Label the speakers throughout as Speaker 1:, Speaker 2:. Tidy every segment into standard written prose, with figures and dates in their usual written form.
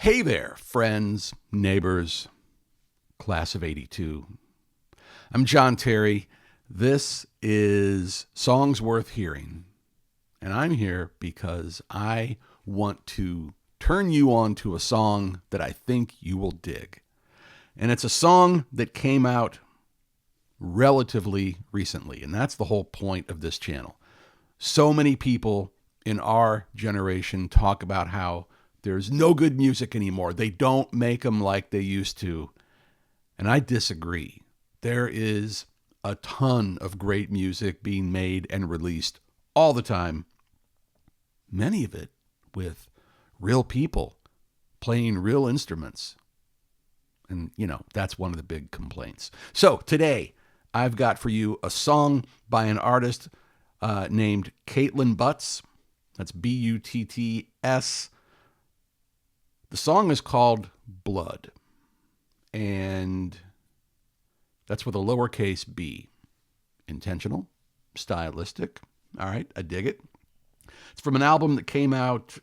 Speaker 1: Hey there, friends, neighbors, class of 82. I'm John Terry. This is Songs Worth Hearing. And I'm here because I want to turn you on to a song that I think you will dig. And it's a song that came out relatively recently. And that's the whole point of this channel. So many people in our generation talk about how there's no good music anymore. They don't make them like they used to. And I disagree. There is a ton of great music being made and released all the time. Many of it with real people playing real instruments. And, that's one of the big complaints. So today, I've got for you a song by an artist named Kaitlin Butts. That's Butts. The song is called Blood, and that's with a lowercase b. Intentional, stylistic. All right, I dig it. It's from an album that came out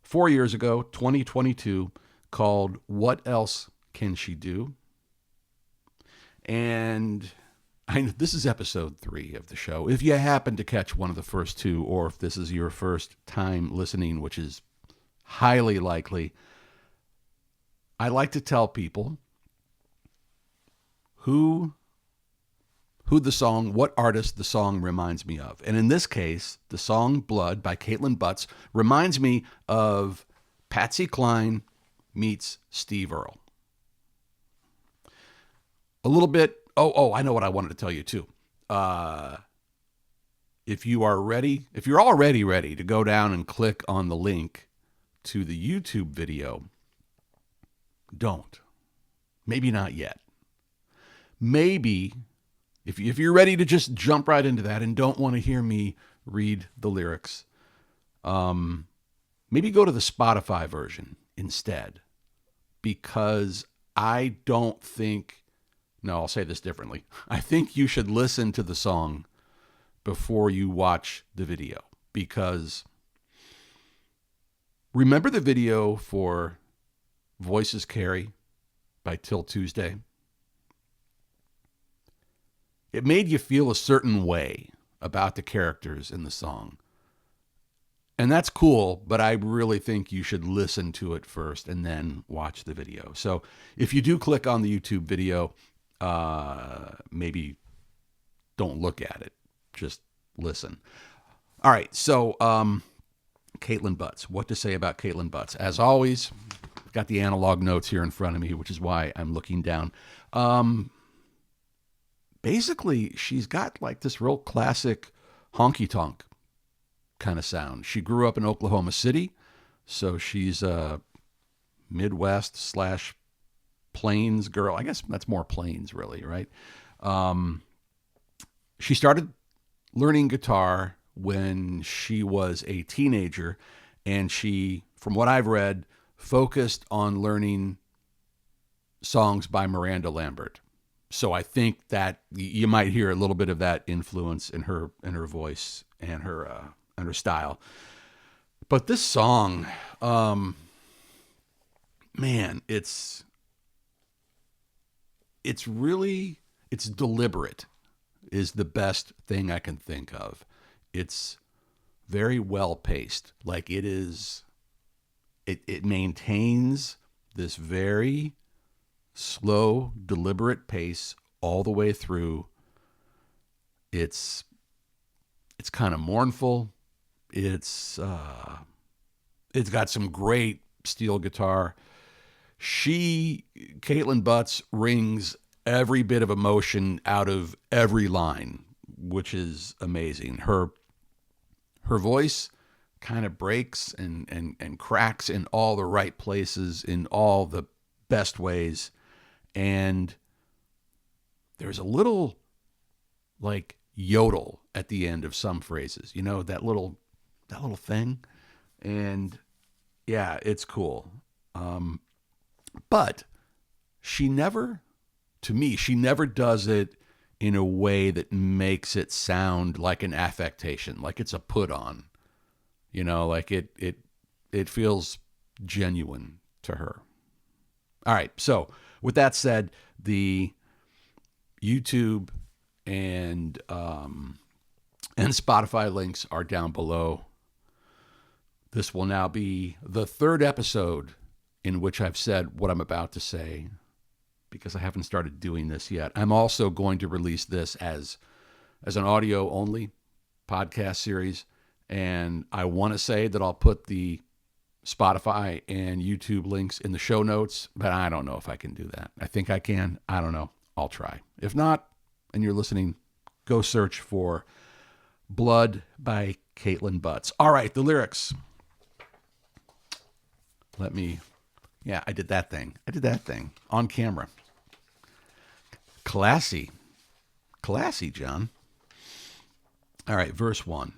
Speaker 1: 4 years ago, 2022, called What Else Can She Do? And this is episode 3 of the show. If you happen to catch one of the first 2, or if this is your first time listening, which is highly likely, I like to tell people what artist the song reminds me of. And in this case, the song Blood by Kaitlin Butts reminds me of Patsy Cline meets Steve Earle. A little bit, I know what I wanted to tell you too. If you're already ready to go down and click on the link to the YouTube video, don't. Maybe not yet. Maybe, if you're ready to just jump right into that and don't want to hear me read the lyrics, maybe go to the Spotify version instead. Because I'll say this differently. I think you should listen to the song before you watch the video. Because remember the video for Voices Carry by Till Tuesday? It made you feel a certain way about the characters in the song. And that's cool, but I really think you should listen to it first and then watch the video. So if you do click on the YouTube video, maybe don't look at it. Just listen. All right, so Kaitlin Butts. What to say about Kaitlin Butts? As always, I've got the analog notes here in front of me, which is why I'm looking down. Basically, she's got like this real classic honky-tonk kind of sound. She grew up in Oklahoma City, so she's a Midwest/Plains girl. I guess that's more Plains, really, right? She started learning guitar when she was a teenager, and she, from what I've read, focused on learning songs by Miranda Lambert. So I think that you might hear a little bit of that influence in her voice and her style. But this song, man, it's deliberate is the best thing I can think of. It's very well paced. Like it maintains this very slow, deliberate pace all the way through. It's kind of mournful. It's got some great steel guitar. Kaitlin Butts wrings every bit of emotion out of every line, which is amazing. Her voice kind of breaks and cracks in all the right places, in all the best ways. And there's a little like yodel at the end of some phrases, that little thing. And yeah, it's cool. But she never does it in a way that makes it sound like an affectation, like it's a put on, like it feels genuine to her. All right. So with that said, the YouTube and Spotify links are down below. This will now be the third episode in which I've said what I'm about to say, because I haven't started doing this yet. I'm also going to release this as an audio only podcast series. And I want to say that I'll put the Spotify and YouTube links in the show notes, but I don't know if I can do that. I think I can. I don't know. I'll try. If not, and you're listening, go search for Blood by Kaitlin Butts. All right, the lyrics. I did that thing on camera. Classy, John. All right, verse 1.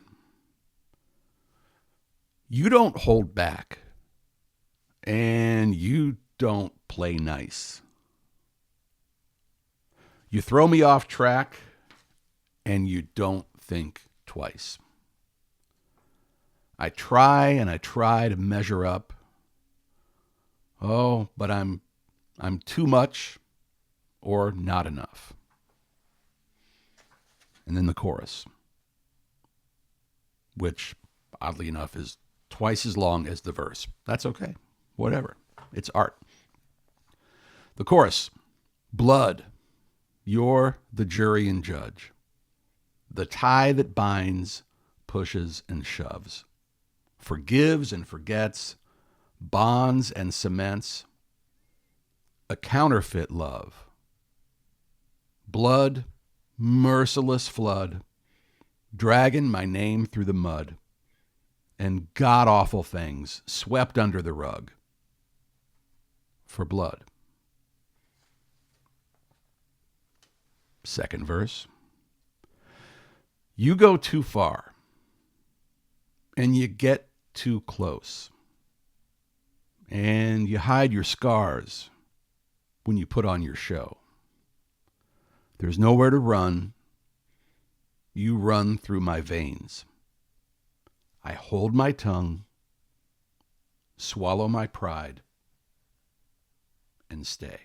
Speaker 1: You don't hold back, and you don't play nice. You throw me off track, and you don't think twice. I try and I try to measure up. Oh, but I'm too much or not enough. And then the chorus, which oddly enough is twice as long as the verse. That's okay. Whatever. It's art. The chorus. Blood, you're the jury and judge. The tie that binds, pushes, and shoves. Forgives and forgets, bonds and cements. A counterfeit love. Blood, merciless flood, dragging my name through the mud. And god-awful things swept under the rug for blood. Second verse. You go too far, and you get too close, and you hide your scars when you put on your show. There's nowhere to run. You run through my veins. I hold my tongue, swallow my pride, and stay.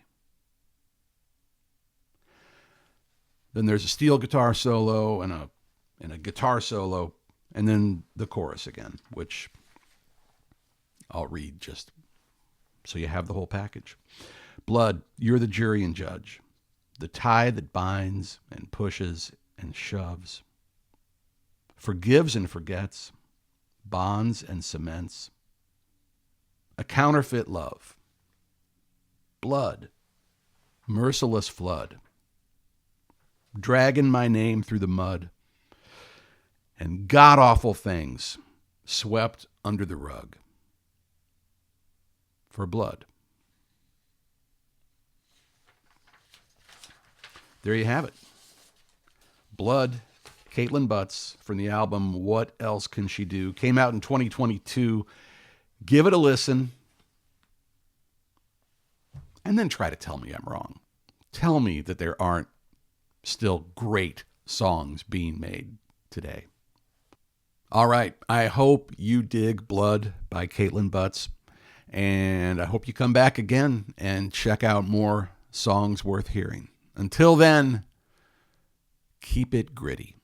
Speaker 1: Then there's a steel guitar solo and a guitar solo, and then the chorus again, which I'll read just so you have the whole package. Blood, you're the jury and judge, the tie that binds and pushes and shoves, forgives and forgets, bonds and cements, a counterfeit love, blood, merciless flood, dragging my name through the mud, and god-awful things swept under the rug for blood. There you have it. Blood, Kaitlin Butts, from the album What Else Can She Do? Came out in 2022. Give it a listen. And then try to tell me I'm wrong. Tell me that there aren't still great songs being made today. All right. I hope you dig Blood by Kaitlin Butts. And I hope you come back again and check out more songs worth hearing. Until then, keep it gritty.